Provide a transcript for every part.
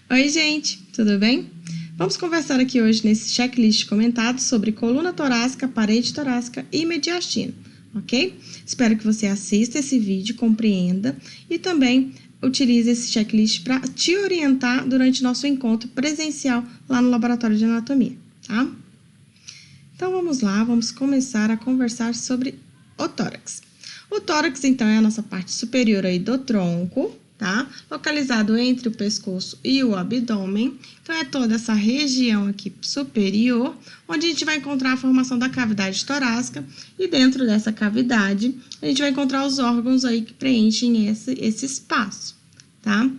Oi, gente, tudo bem? Vamos conversar aqui hoje nesse checklist comentado sobre coluna torácica, parede torácica e mediastino, ok? Espero que você assista esse vídeo, compreenda e também utilize esse checklist para te orientar durante nosso encontro presencial lá no laboratório de anatomia, tá? Então vamos lá, vamos começar a conversar sobre o tórax. O tórax, então, é a nossa parte superior aí do tronco, tá? Localizado entre o pescoço e o abdômen. Então, é toda essa região aqui superior, onde a gente vai encontrar a formação da cavidade torácica. E dentro dessa cavidade, a gente vai encontrar os órgãos aí que preenchem esse espaço, tá?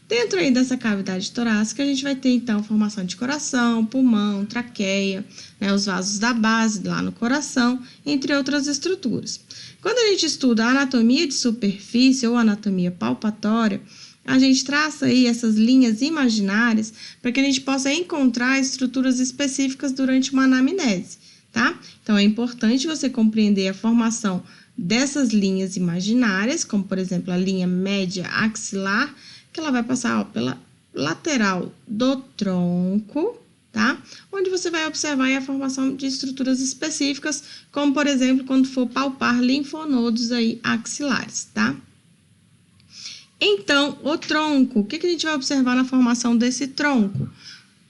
Dentro aí dessa cavidade torácica, a gente vai ter, então, formação de coração, pulmão, traqueia, né, os vasos da base lá no coração, entre outras estruturas. Quando a gente estuda a anatomia de superfície ou anatomia palpatória, a gente traça aí essas linhas imaginárias para que a gente possa encontrar estruturas específicas durante uma anamnese, tá? Então, é importante você compreender a formação dessas linhas imaginárias, como, por exemplo, a linha média axilar, que ela vai passar pela lateral do tronco, tá? Onde você vai observar a formação de estruturas específicas, como, por exemplo, quando for palpar linfonodos aí axilares, tá? Então, o tronco, o que a gente vai observar na formação desse tronco?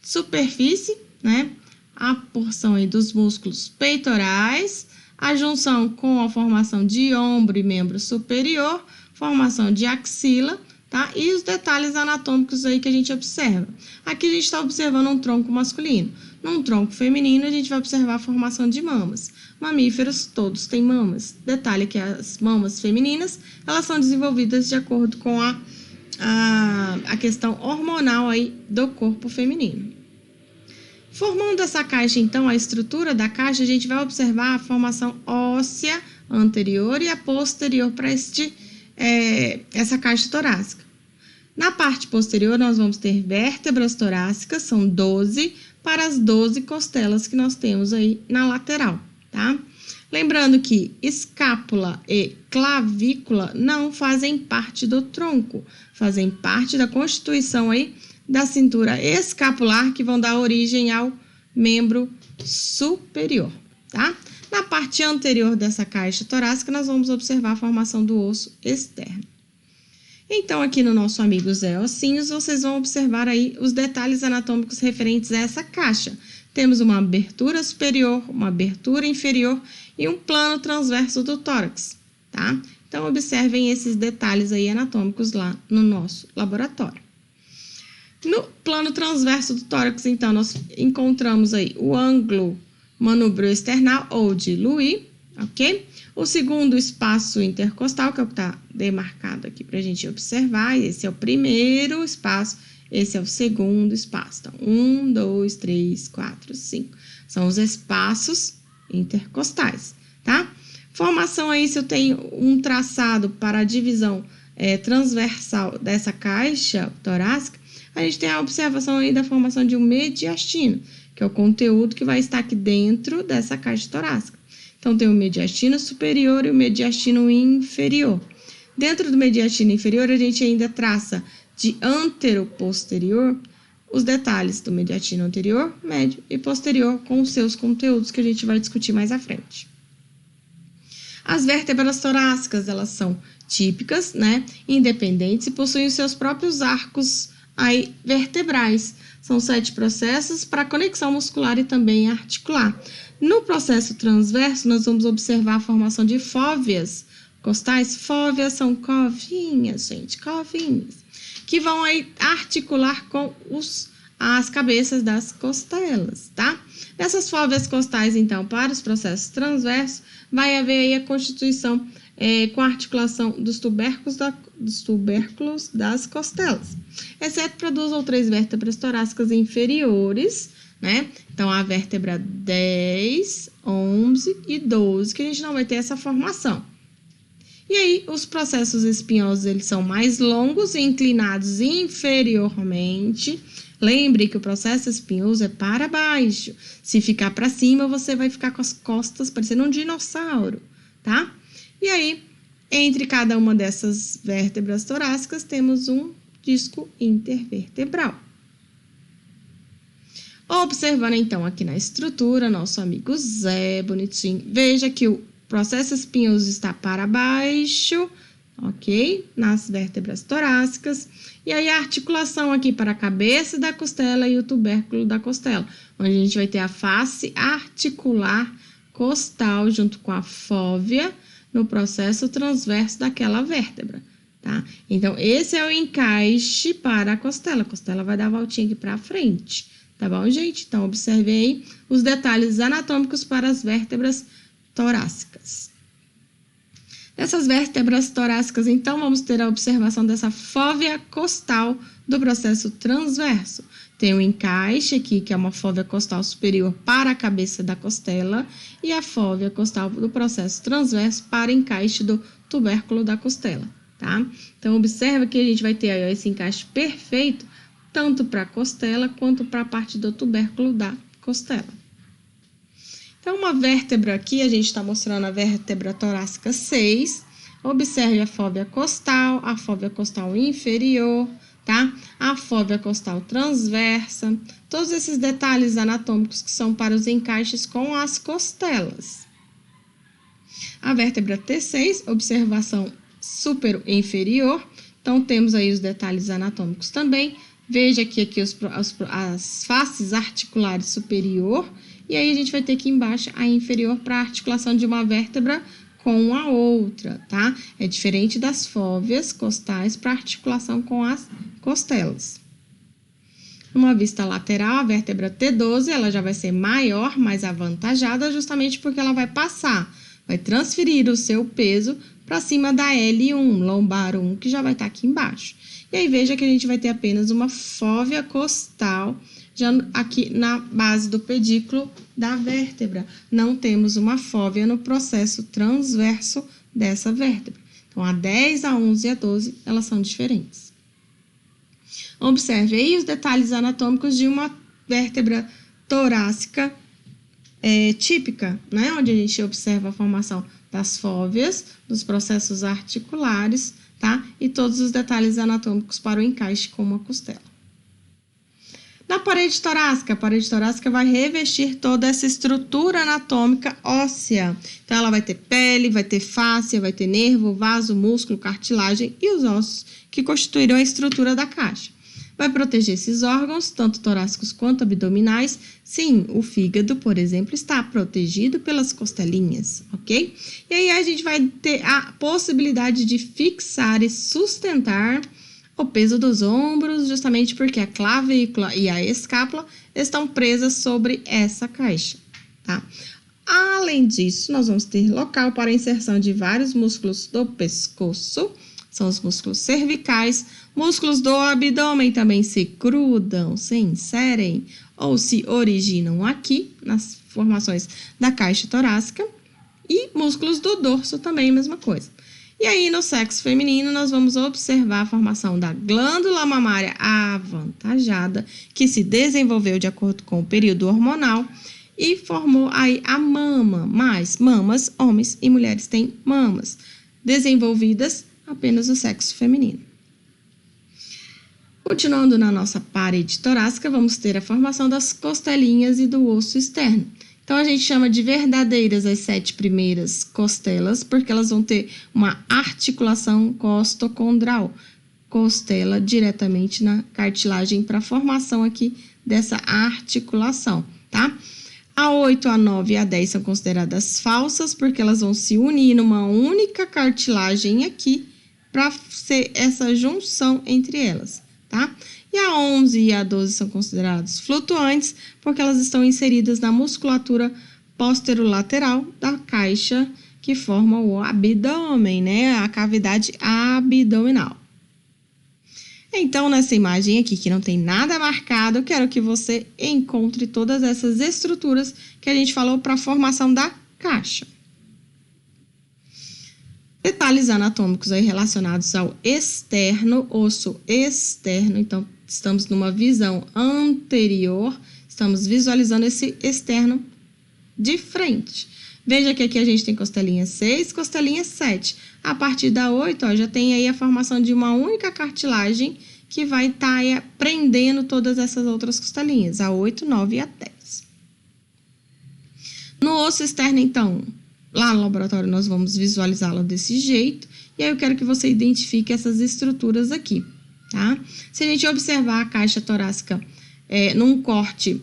Superfície, né? A porção aí dos músculos peitorais, a junção com a formação de ombro e membro superior, formação de axila, tá? E os detalhes anatômicos aí que a gente observa. Aqui a gente está observando um tronco masculino. Num tronco feminino, a gente vai observar a formação de mamas. Mamíferos, todos têm mamas. Detalhe que as mamas femininas, elas são desenvolvidas de acordo com a questão hormonal aí do corpo feminino. Formando essa caixa, então, a estrutura da caixa, a gente vai observar a formação óssea anterior e a posterior para essa caixa torácica. Na parte posterior, nós vamos ter vértebras torácicas, são 12, para as 12 costelas que nós temos aí na lateral, tá? Lembrando que escápula e clavícula não fazem parte do tronco, fazem parte da constituição aí da cintura escapular, que vão dar origem ao membro superior, tá? Na parte anterior dessa caixa torácica, nós vamos observar a formação do osso externo. Então, aqui no nosso amigo Zé Ossinhos, vocês vão observar aí os detalhes anatômicos referentes a essa caixa. Temos uma abertura superior, uma abertura inferior e um plano transverso do tórax, tá? Então, observem esses detalhes aí anatômicos lá no nosso laboratório. No plano transverso do tórax, então, nós encontramos aí o ângulo manúbrio external ou de Louis, ok? O segundo espaço intercostal, que é o que está demarcado aqui para a gente observar. Esse é o primeiro espaço, esse é o segundo espaço. Então, 1, 2, 3, 4, 5. São os espaços intercostais, tá? Formação aí, se eu tenho um traçado para a divisão transversal dessa caixa torácica, a gente tem a observação aí da formação de um mediastino, que é o conteúdo que vai estar aqui dentro dessa caixa torácica. Então, tem o mediastino superior e o mediastino inferior. Dentro do mediastino inferior, a gente ainda traça de antero-posterior os detalhes do mediastino anterior, médio e posterior com os seus conteúdos que a gente vai discutir mais à frente. As vértebras torácicas, elas são típicas, né, independentes e possuem os seus próprios arcos aí vertebrais. São 7 processos para conexão muscular e também articular. No processo transverso, nós vamos observar a formação de fóveas costais. Fóveas são covinhas, gente, covinhas, que vão aí articular com as cabeças das costelas, tá? Nessas fóveas costais, então, para os processos transversos, vai haver aí a constituição com a articulação dos tubérculos das costelas, exceto para 2 ou 3 vértebras torácicas inferiores, né? Então, a vértebra 10, 11 e 12, que a gente não vai ter essa formação. E aí, os processos espinhosos, eles são mais longos e inclinados inferiormente. Lembre que o processo espinhoso é para baixo. Se ficar para cima, você vai ficar com as costas parecendo um dinossauro, tá? E aí, entre cada uma dessas vértebras torácicas, temos um disco intervertebral. Observando então aqui na estrutura, nosso amigo Zé, bonitinho, veja que o processo espinhoso está para baixo, ok? Nas vértebras torácicas. E aí a articulação aqui para a cabeça da costela e o tubérculo da costela, onde a gente vai ter a face articular costal junto com a fóvea no processo transverso daquela vértebra, tá? Então, esse é o encaixe para a costela. A costela vai dar a voltinha aqui para frente, tá bom, gente? Então, observe aí os detalhes anatômicos para as vértebras torácicas. Dessas vértebras torácicas, então, vamos ter a observação dessa fóvea costal do processo transverso. Tem o encaixe aqui, que é uma fóvea costal superior para a cabeça da costela, e a fóvea costal do processo transverso para encaixe do tubérculo da costela, tá? Então, observa que a gente vai ter aí esse encaixe perfeito, tanto para a costela quanto para a parte do tubérculo da costela. Então, uma vértebra aqui, a gente está mostrando a vértebra torácica 6. Observe a fóvea costal inferior, tá? A fóvea costal transversa. Todos esses detalhes anatômicos que são para os encaixes com as costelas. A vértebra T6, observação superior e inferior. Então, temos aí os detalhes anatômicos também. Veja aqui as faces articulares superior. E aí, a gente vai ter aqui embaixo a inferior para a articulação de uma vértebra com a outra, tá? É diferente das fóveas costais para articulação com as costelas. Numa vista lateral, a vértebra T12, ela já vai ser maior, mais avantajada, justamente porque ela vai transferir o seu peso para cima da L1, lombar 1, que já vai estar aqui embaixo. E aí, veja que a gente vai ter apenas uma fóvea costal, já aqui na base do pedículo da vértebra. Não temos uma fóvea no processo transverso dessa vértebra. Então, a 10, a 11 e a 12, elas são diferentes. Observe aí os detalhes anatômicos de uma vértebra torácica típica, né? Onde a gente observa a formação das fóveas, dos processos articulares, tá? E todos os detalhes anatômicos para o encaixe com uma costela. Na parede torácica, a parede torácica vai revestir toda essa estrutura anatômica óssea. Então, ela vai ter pele, vai ter fáscia, vai ter nervo, vaso, músculo, cartilagem e os ossos que constituirão a estrutura da caixa. Vai proteger esses órgãos, tanto torácicos quanto abdominais. Sim, o fígado, por exemplo, está protegido pelas costelinhas, ok? E aí, a gente vai ter a possibilidade de fixar e sustentar o peso dos ombros, justamente porque a clavícula e a escápula estão presas sobre essa caixa, tá? Além disso, nós vamos ter local para inserção de vários músculos do pescoço, são os músculos cervicais, músculos do abdômen também se grudam, se inserem ou se originam aqui nas formações da caixa torácica, e músculos do dorso também, mesma coisa. E aí, no sexo feminino, nós vamos observar a formação da glândula mamária avantajada, que se desenvolveu de acordo com o período hormonal e formou aí a mama. Mas mamas, homens e mulheres têm mamas, desenvolvidas apenas no sexo feminino. Continuando na nossa parede torácica, vamos ter a formação das costelinhas e do osso externo. Então, a gente chama de verdadeiras as 7 primeiras costelas, porque elas vão ter uma articulação costocondral, costela diretamente na cartilagem para a formação aqui dessa articulação, tá? A 8, a 9 e a 10 são consideradas falsas, porque elas vão se unir numa única cartilagem aqui para ser essa junção entre elas, tá? E a 11 e a 12 são consideradas flutuantes, porque elas estão inseridas na musculatura posterolateral da caixa que forma o abdômen, né? A cavidade abdominal. Então, nessa imagem aqui, que não tem nada marcado, eu quero que você encontre todas essas estruturas que a gente falou para a formação da caixa. Detalhes anatômicos aí relacionados ao externo, osso externo. Então, estamos numa visão anterior, estamos visualizando esse externo de frente. Veja que aqui a gente tem costelinha 6, costelinha 7. A partir da 8, ó, já tem aí a formação de uma única cartilagem que vai estar prendendo todas essas outras costelinhas, a 8, 9 e a 10. No osso externo, então, lá no laboratório nós vamos visualizá-lo desse jeito, e aí eu quero que você identifique essas estruturas aqui, tá? Se a gente observar a caixa torácica num corte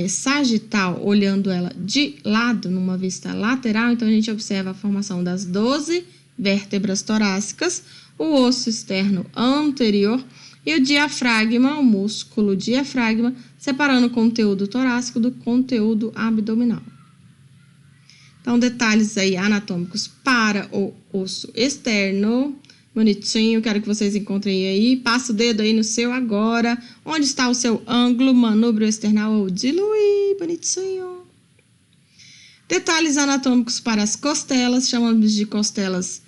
sagital, olhando ela de lado, numa vista lateral, então a gente observa a formação das 12 vértebras torácicas, o osso externo anterior e o diafragma, o músculo diafragma, separando o conteúdo torácico do conteúdo abdominal. Então, detalhes aí anatômicos para o osso externo. Bonitinho, quero que vocês encontrem aí. Passa o dedo aí no seu agora. Onde está o seu ângulo manúbrio external ou diluir? Bonitinho. Detalhes anatômicos para as costelas. Chamamos de costelas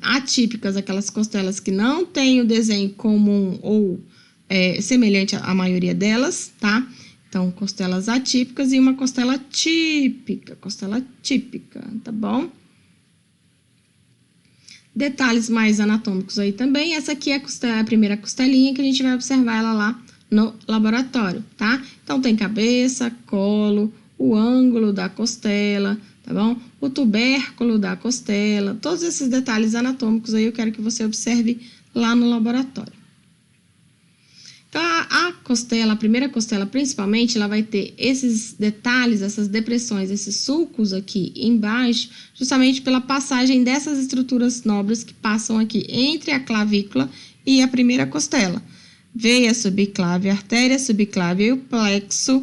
atípicas, aquelas costelas que não têm o desenho comum ou semelhante à maioria delas, tá? Então, costelas atípicas e uma costela típica, tá bom? Detalhes mais anatômicos aí também. Essa aqui é a primeira costelinha que a gente vai observar ela lá no laboratório, tá? Então, tem cabeça, colo, o ângulo da costela, tá bom? O tubérculo da costela, todos esses detalhes anatômicos aí eu quero que você observe lá no laboratório. Então, a costela, a primeira costela principalmente, ela vai ter esses detalhes, essas depressões, esses sulcos aqui embaixo, justamente pela passagem dessas estruturas nobres que passam aqui entre a clavícula e a primeira costela. Veia subclávia, artéria subclávia e o plexo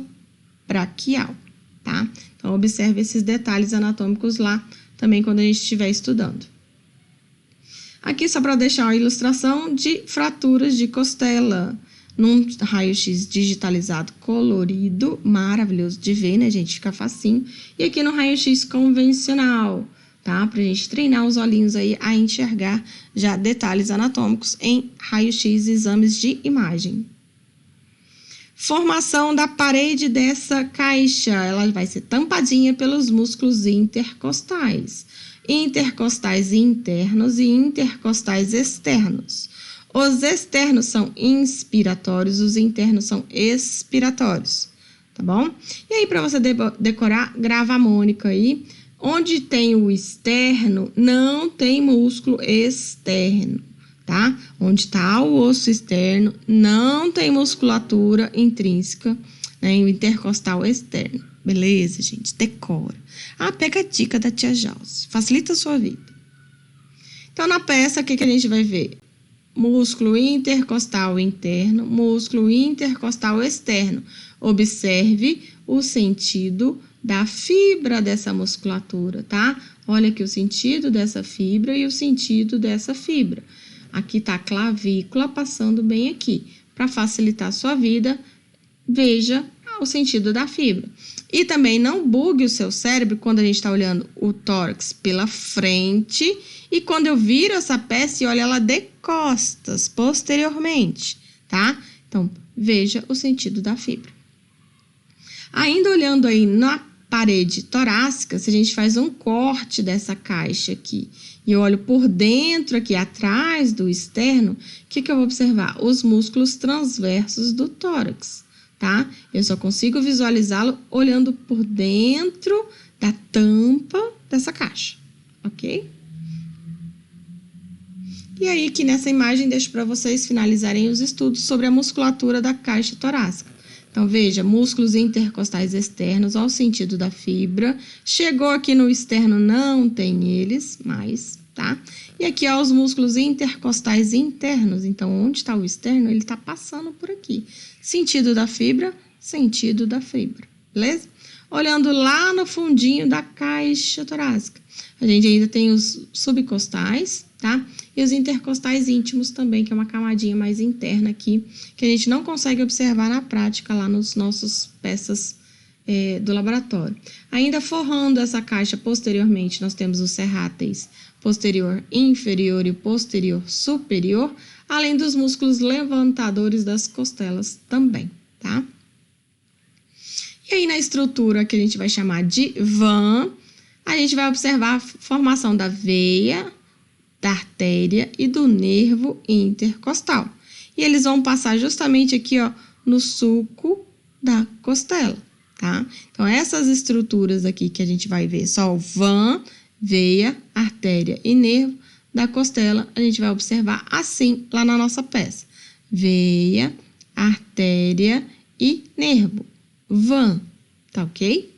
braquial, tá? Então, observe esses detalhes anatômicos lá também quando a gente estiver estudando. Aqui só para deixar uma ilustração de fraturas de costela. Num raio-x digitalizado colorido, maravilhoso de ver, né, gente? Fica facinho. E aqui no raio-x convencional, tá? Pra gente treinar os olhinhos aí a enxergar já detalhes anatômicos em raio-x, exames de imagem. Formação da parede dessa caixa, ela vai ser tampadinha pelos músculos intercostais. Intercostais internos e intercostais externos. Os externos são inspiratórios, os internos são expiratórios, tá bom? E aí, para você decorar, grava a mônica aí. Onde tem o externo, não tem músculo externo, tá? Onde tá o osso externo, não tem musculatura intrínseca, né? O intercostal externo. Beleza, gente? Decora. Pega a dica da tia Jauzi. Facilita a sua vida. Então, na peça, o que a gente vai ver? Músculo intercostal interno, músculo intercostal externo. Observe o sentido da fibra dessa musculatura, tá? Olha aqui o sentido dessa fibra e o sentido dessa fibra. Aqui tá a clavícula passando bem aqui. Para facilitar a sua vida, veja o sentido da fibra. E também não bugue o seu cérebro quando a gente está olhando o tórax pela frente e quando eu viro essa peça e olho ela de costas, posteriormente, tá? Então, veja o sentido da fibra. Ainda olhando aí na parede torácica, se a gente faz um corte dessa caixa aqui e eu olho por dentro aqui, atrás do externo, o que eu vou observar? Os músculos transversos do tórax. Tá? Eu só consigo visualizá-lo olhando por dentro da tampa dessa caixa, ok? E aí, aqui nessa imagem, deixo para vocês finalizarem os estudos sobre a musculatura da caixa torácica. Então, veja, músculos intercostais externos, ao sentido da fibra. Chegou aqui no externo, não tem eles mais, tá? E aqui, ó, os músculos intercostais internos. Então, onde está o externo, ele está passando por aqui. Sentido da fibra, sentido da fibra, beleza? Olhando lá no fundinho da caixa torácica, a gente ainda tem os subcostais, tá? E os intercostais íntimos também, que é uma camadinha mais interna aqui, que a gente não consegue observar na prática lá nos nossos peças do laboratório. Ainda forrando essa caixa posteriormente, nós temos os serráteis posterior inferior e posterior superior, além dos músculos levantadores das costelas também, tá? E aí, na estrutura que a gente vai chamar de van, a gente vai observar a formação da veia, da artéria e do nervo intercostal. e eles vão passar justamente aqui, ó, no sulco da costela, tá? Então, essas estruturas aqui que a gente vai ver, só o vã, veia, artéria e nervo da costela, a gente vai observar assim lá na nossa peça. Veia, artéria e nervo. Vã, tá ok?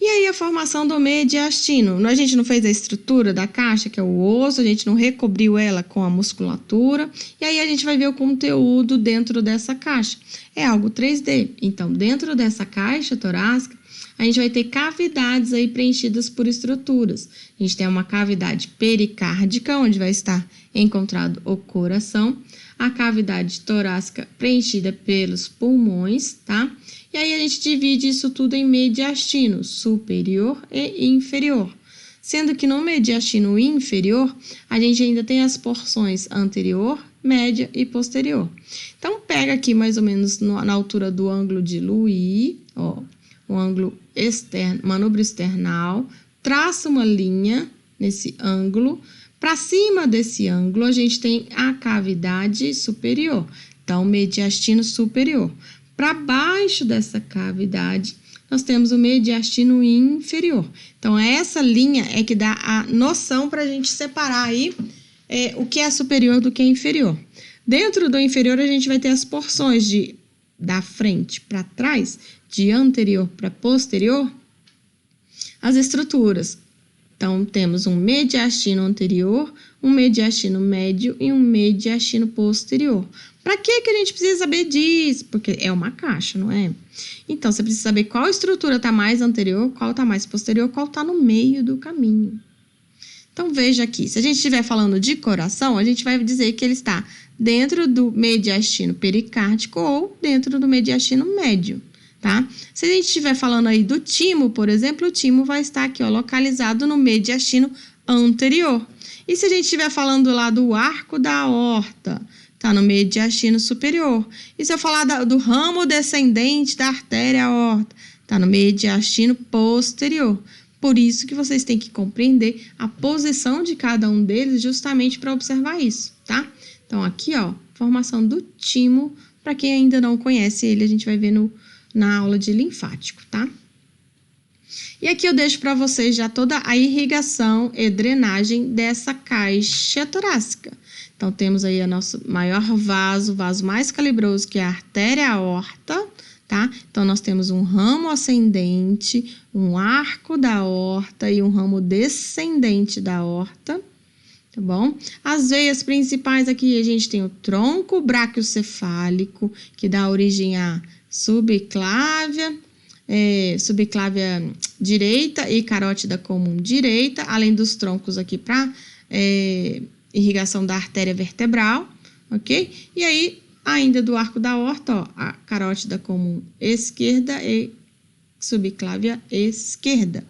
E aí, a formação do mediastino. A gente não fez a estrutura da caixa, que é o osso, a gente não recobriu ela com a musculatura. E aí, a gente vai ver o conteúdo dentro dessa caixa. É algo 3D. Então, dentro dessa caixa torácica, a gente vai ter cavidades aí preenchidas por estruturas. A gente tem uma cavidade pericárdica, onde vai estar encontrado o coração. A cavidade torácica preenchida pelos pulmões, tá? E aí, a gente divide isso tudo em mediastino superior e inferior. Sendo que no mediastino inferior, a gente ainda tem as porções anterior, média e posterior. Então, pega aqui mais ou menos na altura do ângulo de Louis, ó, o ângulo externo, manubro external, traça uma linha nesse ângulo. Para cima desse ângulo, a gente tem a cavidade superior, então, mediastino superior. Para baixo dessa cavidade, nós temos o mediastino inferior. Então, essa linha é que dá a noção para a gente separar aí o que é superior do que é inferior. Dentro do inferior, a gente vai ter as porções da frente para trás, de anterior para posterior, as estruturas. Então, temos um mediastino anterior, um mediastino médio e um mediastino posterior. Para que a gente precisa saber disso? Porque é uma caixa, não é? Então, você precisa saber qual estrutura está mais anterior, qual está mais posterior, qual está no meio do caminho. Então, veja aqui, se a gente estiver falando de coração, a gente vai dizer que ele está dentro do mediastino pericárdico ou dentro do mediastino médio, tá? Se a gente estiver falando aí do timo, por exemplo, o timo vai estar aqui, ó, localizado no mediastino anterior. E se a gente estiver falando lá do arco da aorta, tá no mediastino superior. E se eu falar do ramo descendente da artéria aorta, tá no mediastino posterior. Por isso que vocês têm que compreender a posição de cada um deles justamente para observar isso, tá? Então, aqui, ó, formação do timo. Para quem ainda não conhece ele, a gente vai ver na aula de linfático, tá? E aqui eu deixo para vocês já toda a irrigação e drenagem dessa caixa torácica. Então, temos aí o nosso maior vaso, o vaso mais calibroso, que é a artéria aorta, tá? Então, nós temos um ramo ascendente, um arco da aorta e um ramo descendente da aorta, tá bom? As veias principais aqui, a gente tem o tronco braquiocefálico, que dá origem à subclávia direita e carótida comum direita, além dos troncos aqui para irrigação da artéria vertebral, ok? E aí, ainda do arco da aorta, ó, a carótida comum esquerda e subclávia esquerda,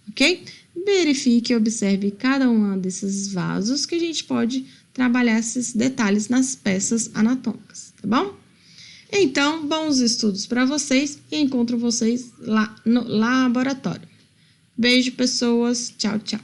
ok? Verifique e observe cada um desses vasos que a gente pode trabalhar esses detalhes nas peças anatômicas, tá bom? Então, bons estudos para vocês e encontro vocês lá no laboratório. Beijo, pessoas. Tchau, tchau.